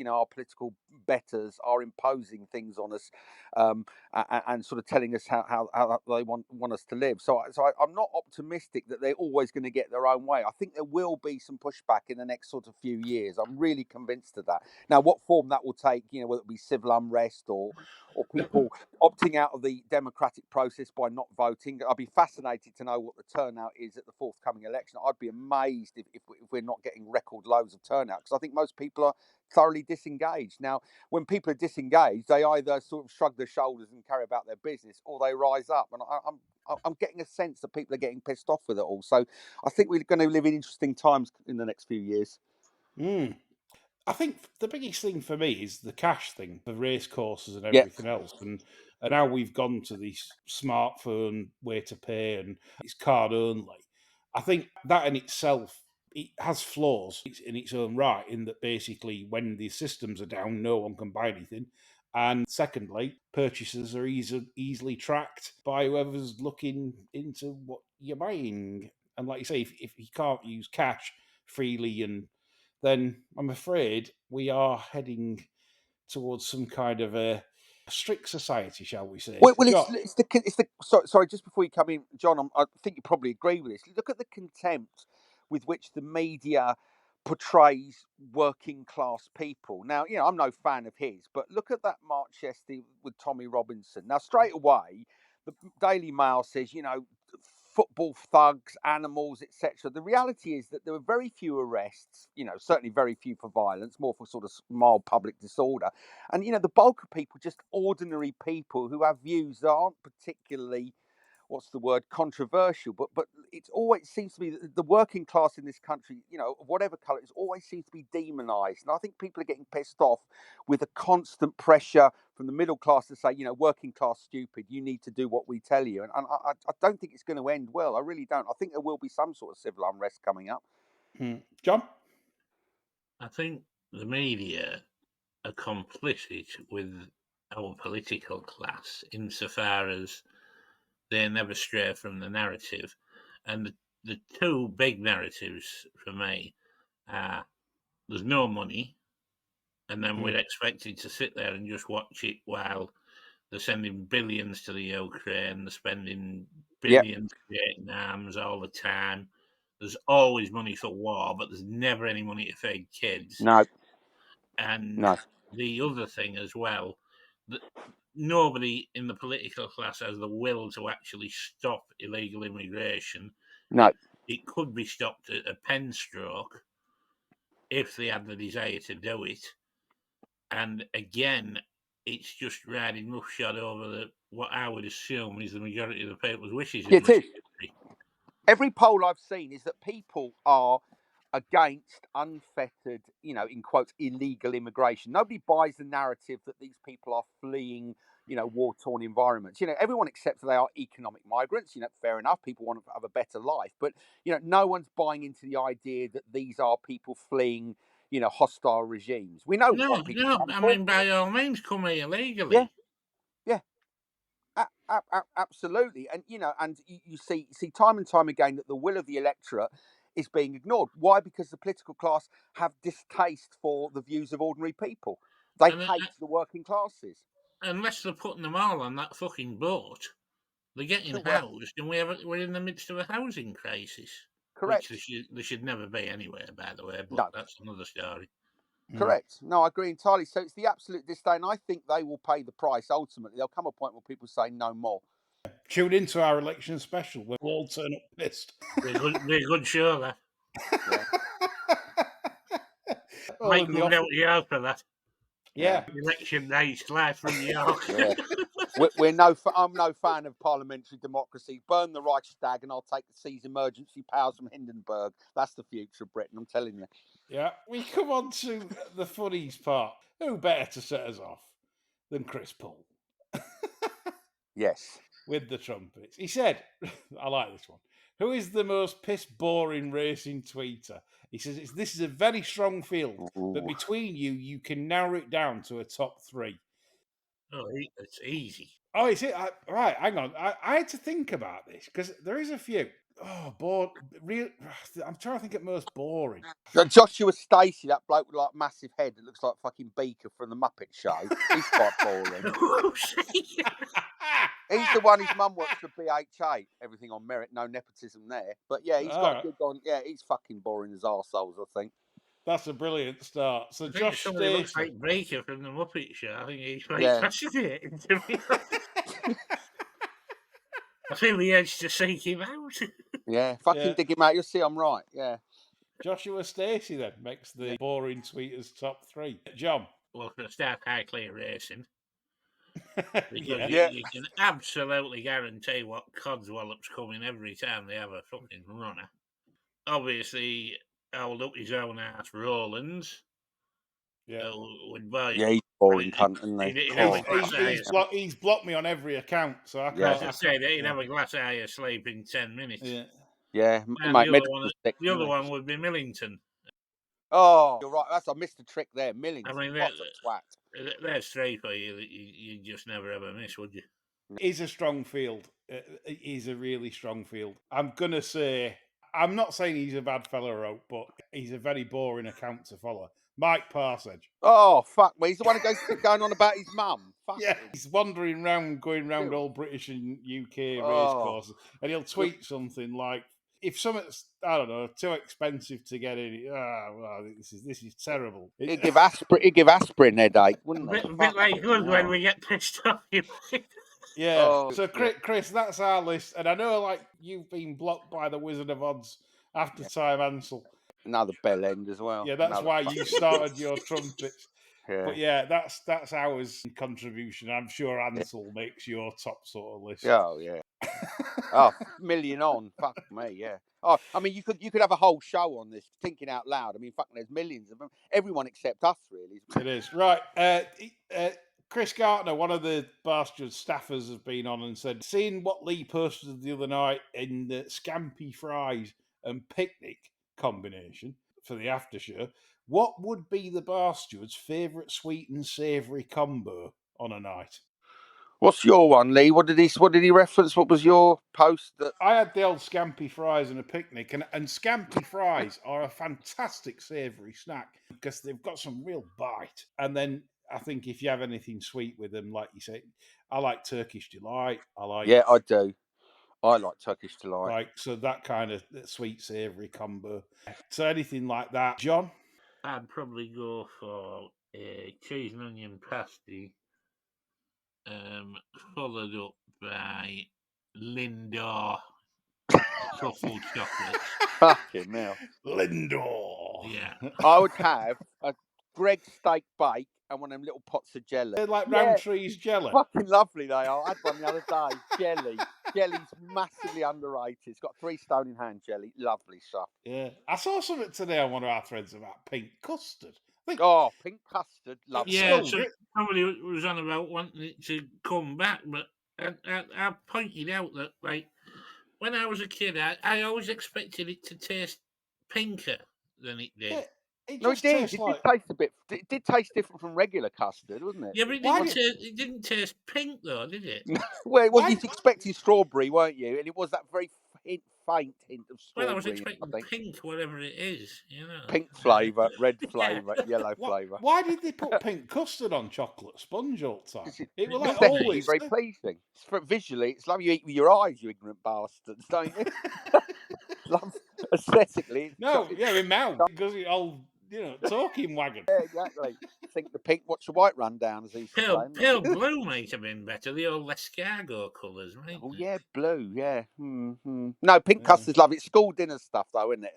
our political betters are imposing things on us, and sort of telling us how they want us to live. So I'm not optimistic that they're always going to get their own way. I think there will be some pushback in the next sort of few years. I'm really convinced of that. Now, what form that will take, whether it be civil unrest or people opting out of the democratic process by not voting. I'd be fascinated to know what the turnout is at the forthcoming election. I'd be amazed if we're not getting record loads of turnout, because I think most people are thoroughly disengaged. Now, when people are disengaged, they either sort of shrug their shoulders and carry about their business, or they rise up. And I'm getting a sense that people are getting pissed off with it all. So I think we're going to live in interesting times in the next few years. I think the biggest thing for me is the cash thing, the race courses and everything else. And now we've gone to this smartphone way to pay and it's card only. I think that in itself, it has flaws in its own right, in that basically when the systems are down, no one can buy anything. And secondly, purchases are easily tracked by whoever's looking into what you're buying. And like you say, if you can't use cash freely, and then I'm afraid we are heading towards some kind of a strict society, shall we say? Well, it's the sorry. Just before you come in, John, I think you probably agree with this. Look at the contempt with which the media portrays working class people. Now, I'm no fan of his, but look at that March yesterday with Tommy Robinson. Now, straight away, the Daily Mail says, football thugs, animals, etc. The reality is that there were very few arrests, certainly very few for violence, more for sort of mild public disorder. And, the bulk of people, just ordinary people who have views that aren't particularly, controversial, but it always seems to be that the working class in this country, of whatever colour, it always seems to be demonised. And I think people are getting pissed off with a constant pressure from the middle class to say, working class stupid, you need to do what we tell you. And I don't think it's going to end well. I really don't. I think there will be some sort of civil unrest coming up. John? I think the media are complicit with our political class insofar as they never stray from the narrative. And the two big narratives for me are there's no money, and then we're expected to sit there and just watch it while they're sending billions to the Ukraine, they're spending billions creating arms all the time. There's always money for war, but there's never any money to feed kids. No. And the other thing as well, that nobody in the political class has the will to actually stop illegal immigration. No. It could be stopped at a pen stroke if they had the desire to do it. And again, it's just riding roughshod over what I would assume is the majority of the people's wishes. It is. Every poll I've seen is that people are against unfettered, in quotes, illegal immigration. Nobody buys the narrative that these people are fleeing, war-torn environments. Everyone accepts that they are economic migrants. Fair enough. People want to have a better life. But, no one's buying into the idea that these are people fleeing, hostile regimes. We know. No. I mean, by all means, come here illegally. Yeah. Absolutely. And, you see time and time again that the will of the electorate is being ignored. Why? Because the political class have distaste for the views of ordinary people. They hate the working classes. Unless they're putting them all on that fucking boat, they're getting housed, and we're in the midst of a housing crisis. Correct. Which there should never be anywhere, by the way, but that's another story. Correct. No, I agree entirely. So it's the absolute disdain. I think they will pay the price ultimately. There'll come a point where people say no more. Tune into our election special where we'll all turn up pissed. Be a good show, that. Yeah. Mike moved out York for that. Yeah. Election night live from York. Yeah. I'm no fan of parliamentary democracy. Burn the Reichstag and I'll take the seize emergency powers from Hindenburg. That's the future of Britain, I'm telling you. Yeah. We come on to the funnies part. Who better to set us off than Chris Paul? Yes. With the trumpets. He said, I like this one. Who is the most piss boring racing tweeter? He says, this is a very strong field, but between you can narrow it down to a top 3. Oh, it's easy. Oh, is it? Right, hang on. I had to think about this because there is a few. Oh, I'm trying to think of most boring. Joshua Stacey, that bloke with like massive head that looks like fucking Beaker from the Muppet Show. He's quite boring. He's the one, his mum works for BHA. Everything on merit, no nepotism there. But yeah, he's got a good on. Yeah, he's fucking boring as arseholes, I think. That's a brilliant start. So Josh somebody looks like Beaker from the Muppet Show. I think he's fascinating to me. I feel the urge to seek him out. Yeah, fucking dig him out. You'll see I'm right. Yeah. Joshua Stacey then makes the boring tweeters top 3. John? Well, for a start, high clear racing. Because Yeah. you can absolutely guarantee what codswallop's coming every time they have a fucking runner. Obviously, I'll look his own ass Rollins. Yeah. He's boring cunt, isn't he? He's blocked me on every account, so I can't. I say that he'd have a glass eye of sleep in 10 minutes. Yeah, and the other one would be Millington. Oh, you're right. I missed the trick there. Millington. I mean, what a twat. There's 3 for you that you just never ever miss, would you? It's a strong field. It is a really strong field. I'm going to say, I'm not saying he's a bad fella, but he's a very boring account to follow. Mike Parsage. Oh, fuck me. He's the one who goes going on about his mum. Yeah, he's wandering around, going around all British and UK race courses, and he'll tweet something like, if something's, I don't know, too expensive to get in, well, this is terrible. He'd give aspirin headache, wouldn't A he? bit like us Fucking when hell. we get pissed off. Yeah. Oh, So, yeah. Chris, that's our list. And I know, like, you've been blocked by the Wizard of Odds after time, Ansel. Another bell end as well. Yeah, that's Another why you fucking- started your trumpets. Yeah. But yeah, that's ours contribution. I'm sure Ansel makes your top sort of list. Oh yeah. Oh, million on. Fuck me, yeah. Oh, I mean, you could have a whole show on this, thinking out loud. I mean, fucking, there's millions of them. Everyone except us, really. It is right. Chris Gartner, one of the Bastard staffers, has been on and said, seeing what Lee posted the other night in the Scampi Fries and Picnic combination for the after show, what would be the Bastard's favourite sweet and savoury combo on a night? What's your one, Lee? What did he reference? What was your post? I had the old Scampi Fries and a Picnic, and Scampi Fries are a fantastic savoury snack because they've got some real bite. And then I think if you have anything sweet with them, like you say, I like Turkish Delight. Yeah, I do. I like Turkish Delight. Like, so that kind of sweet savoury combo. So anything like that, John? I'd probably go for a cheese and onion pasty, followed up by Lindor truffle chocolates. Fucking hell. Lindor. Yeah. I would have a Greg's steak bake and one of them little pots of jelly. They're like Yeah. Roundtree's jelly. Fucking lovely they are. I had one the other day. Jelly. Jelly's massively underrated. It's got 3 stone in hand jelly. Lovely stuff. Yeah. I saw something today on one of our threads about pink custard. I think Oh, pink custard. Lovely. Yeah, still so somebody was on about wanting it to come back, but I pointed out that, like, when I was a kid, I always expected it to taste pinker than it did. Yeah, it No, it just did. tastes It like... did taste a bit. It did taste different from regular custard, wasn't it? Yeah, but Why it didn't taste pink, though, did it? Well, it was. Why- You expecting strawberry, weren't you? And it was that very faint hint of Well, strawberry. I was I expecting think. pink, whatever it is, you know. Pink flavour, red Yeah. flavour, yellow flavour. Why did they put pink custard on chocolate sponge all the time? It was like Aesthetically always. very pleasing. It's visually, it's like you eat with your eyes, you ignorant bastards, don't you? Love aesthetically. No, yeah, in mouth because it all, talking wagon. Yeah, exactly. Think the pink, watch the white run down, as he used to say. Pale blue might have been better, the old escargot colours, right? Oh yeah, blue. Yeah. No, pink Yeah. custard's lovely. It's school dinner stuff, though, isn't it?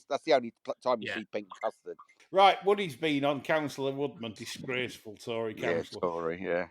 That's the only time you Yeah. see pink custard. Right, Woody's been on, Councillor Woodman, disgraceful Tory Yeah, councillor. sorry. Yeah.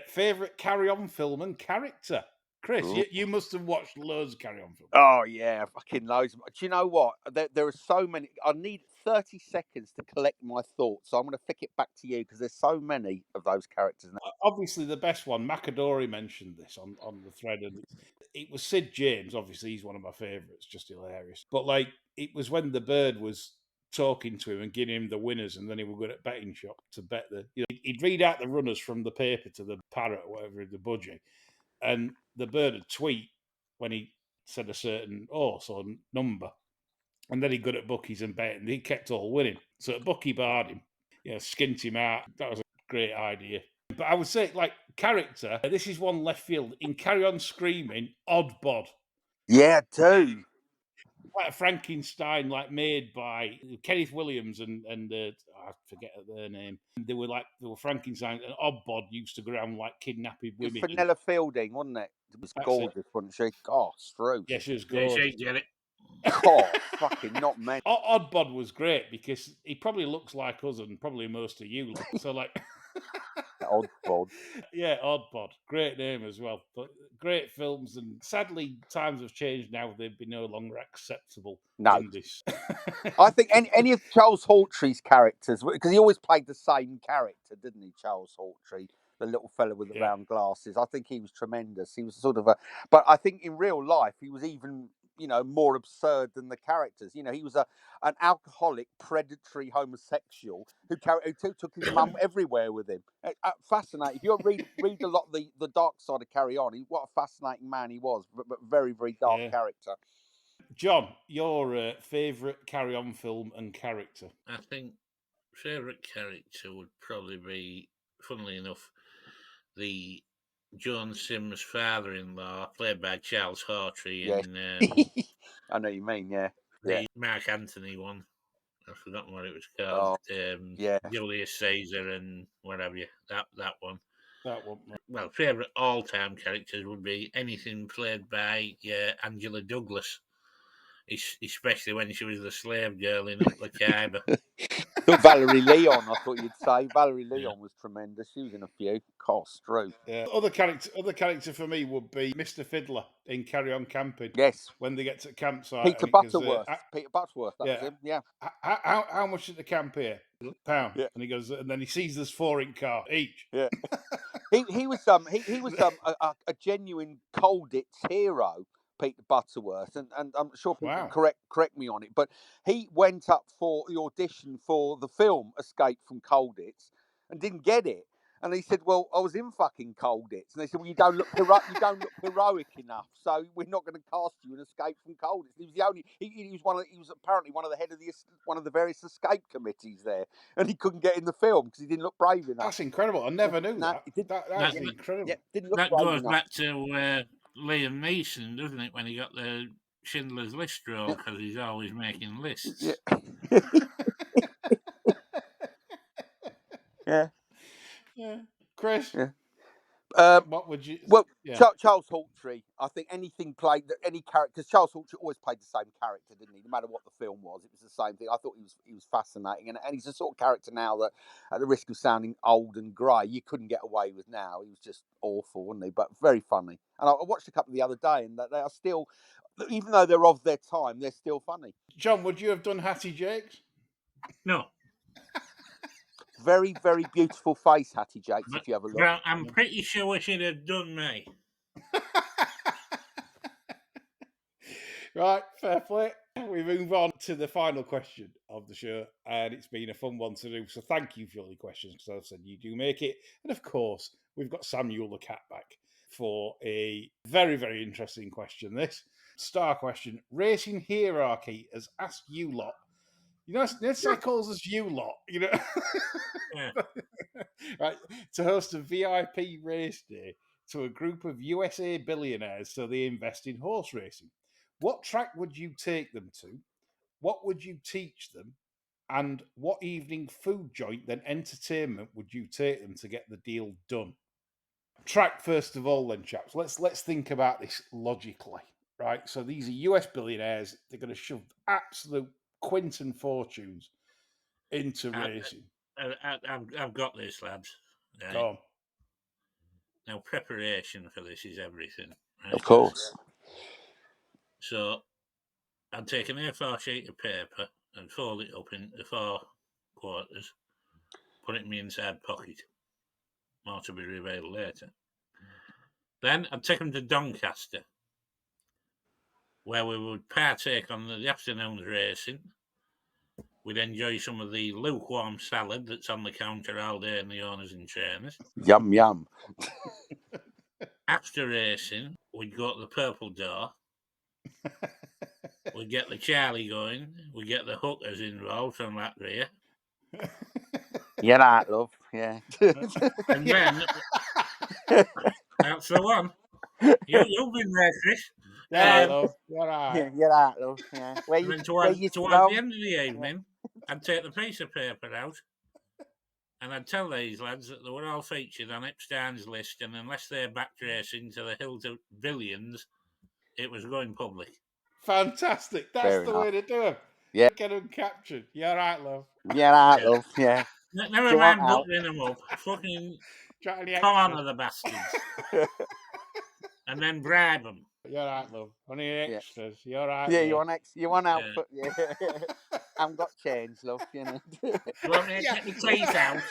Favourite carry-on film and character? Chris, Ooh. you must have watched loads of carry-on films. Oh yeah, fucking loads. Do you know what? There are so many. I need 30 seconds to collect my thoughts, so I'm going to flick it back to you because there's so many of those characters. Obviously, the best one, Macadori mentioned this on the thread, and it was Sid James. Obviously, he's one of my favourites, just hilarious. But like, it was when the bird was talking to him and giving him the winners, and then he would go to betting shop to bet he'd read out the runners from the paper to the parrot or whatever, the budgie, and the bird would tweet when he said a certain horse or number, and then he got at bookies and bet, and he kept all winning. So bookie barred him, skint him out. That was a great idea. But I would say, like, character, this is one left field. In Carry On Screaming, Odd Bod. Yeah, do. Like a Frankenstein, like made by Kenneth Williams and I forget their name. They were Frankenstein, and Odd Bod used to go around like kidnapping It was women. Fenella Fielding, wasn't it? It was That's gorgeous, wasn't she? Oh, Struth. Yeah, she was Yeah, gorgeous. she get it. Oh, fucking not meant. Odd Bod was great because he probably looks like us and probably most of you. So like, Odd bod. yeah, Odd Bod, great name as well. But great films, and sadly times have changed now. They'd be no longer acceptable. No. in this. I think any of Charles Hawtrey's characters, because he always played the same character, didn't he, Charles Hawtrey? The little fella with the Yeah. round glasses. I think he was tremendous. He was sort of but I think in real life he was even, more absurd than the characters. He was an alcoholic, predatory homosexual who took his mum everywhere with him. Fascinating. If you read a lot of the dark side of Carry On, what a fascinating man he was, but very, very dark Yeah. character. John, your favourite Carry On film and character? I think favourite character would probably be, funnily enough, the Joan Sims' father-in-law, played by Charles Hawtrey Yes. in I know what you mean. Yeah. the Mark Anthony one. I've forgotten what it was called. Yeah. Julius Caesar and what have you. That one. That one. Well, favourite all-time characters would be anything played by Angela Douglas, especially when she was the slave girl in Up the Khyber. Valerie Leon, I thought you'd say. Valerie Leon was tremendous. She was in a few. Cost through. Yeah. Other character for me would be Mr. Fiddler in Carry On Camping. Yes. When they get to the campsite. Peter Butterworth. Peter Butterworth, that was him. Yeah. How much at the camp here? £1. Yeah. And he goes, and then he sees there's 4 in car each. Yeah. he was a genuine Colditz hero, Peter Butterworth, and I'm sure people can correct me on it, but he went up for the audition for the film Escape from Colditz and didn't get it. And he said, "Well, I was in fucking Colditz." And they said, "Well, you don't look heroic enough, so we're not going to cast you in Escape from Colditz." He was the only. He was apparently one of the head of one of the various escape committees there, and he couldn't get in the film because he didn't look brave enough. That's incredible. I never knew that. That's incredible. Yeah, didn't look that brave goes enough. back to Liam Neeson, doesn't it? When he got the Schindler's List role because he's always making lists. Yeah. Yeah. Chris? Yeah. What would you... Well, Charles Hawtrey, I think any character, because Charles Hawtrey always played the same character, didn't he? No matter what the film was, it was the same thing. I thought he was fascinating, and he's the sort of character now that, at the risk of sounding old and grey, you couldn't get away with now. He was just awful, wasn't he? But very funny. And I watched a couple the other day, and they are still, even though they're of their time, they're still funny. John, would you have done Hattie Jakes? No. Very, very beautiful face, Hattie Jakes, if you have a look. Well, I'm pretty sure she'd have done me. Right, fair play. We move on to the final question of the show, and it's been a fun one to do. So thank you for all your questions, because I've said you do make it. And of course, we've got Samuel the cat back for a very, very interesting question. This star question: Racing Hierarchy has asked you lot. You know, Nestle calls us you lot, you know, right, to host a VIP race day to a group of USA billionaires so they invest in horse racing. What track would you take them to? What would you teach them? And what evening food joint, then entertainment, would you take them to get the deal done? Track first of all, then, chaps. Let's think about this logically, right? So these are US billionaires. They're going to shove absolute quinton fortunes into racing. I've got this, lads. Right? Go on. Now, preparation for this is everything. Right? Of course. So, I'd take an A4 sheet of paper and fold it up into 4 quarters, put it in my inside pocket. More to be revealed later. Then I'd take them to Doncaster, where we would partake on the afternoon's racing. We'd enjoy some of the lukewarm salad that's on the counter all day in the owners and trainers. Yum, yum. After racing, we'd go to the Purple Door. We'd get the Charlie going. We'd get the hookers involved from Latvia. You're right, love. Yeah. And then, that's the one. You've been there, Chris. Yeah, love. You're right. Yeah, you're right, love. Yeah. And then towards the end of the evening, I'd take the piece of paper out and I'd tell these lads that they were all featured on Epstein's list, and unless they're back racing to the hills of billions, it was going public. Fantastic. That's the way to do it. Yeah. Get them captured. You're right, love. You're right, love. Yeah. Never mind buttering them up. Fucking come on to the bastards. And then bribe them. You're right, love. Only extras. Yeah. You're right. Yeah, love. you want output. Yeah. I haven't got change, love. You know. You want me to get my teeth out?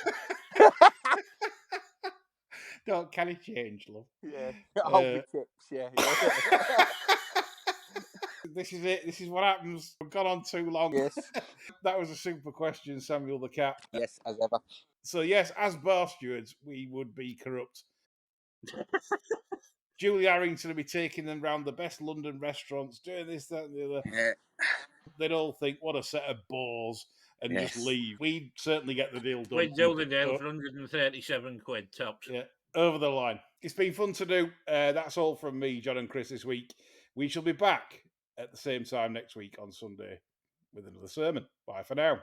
Don't carry change, love. Yeah. Hold me tips. Yeah. This is it. This is what happens. We've gone on too long. Yes. That was a super question, Samuel the cat. Yes, as ever. So yes, as bar stewards, we would be corrupt. Julie Harrington would be taking them around the best London restaurants, doing this, that, and the other. Yeah. They'd all think, what a set of bores, and just leave. We'd certainly get the deal done. We'd do the deal for 137 quid tops. Yeah. over the line. It's been fun to do. That's all from me, John and Chris, this week. We shall be back at the same time next week on Sunday with another sermon. Bye for now.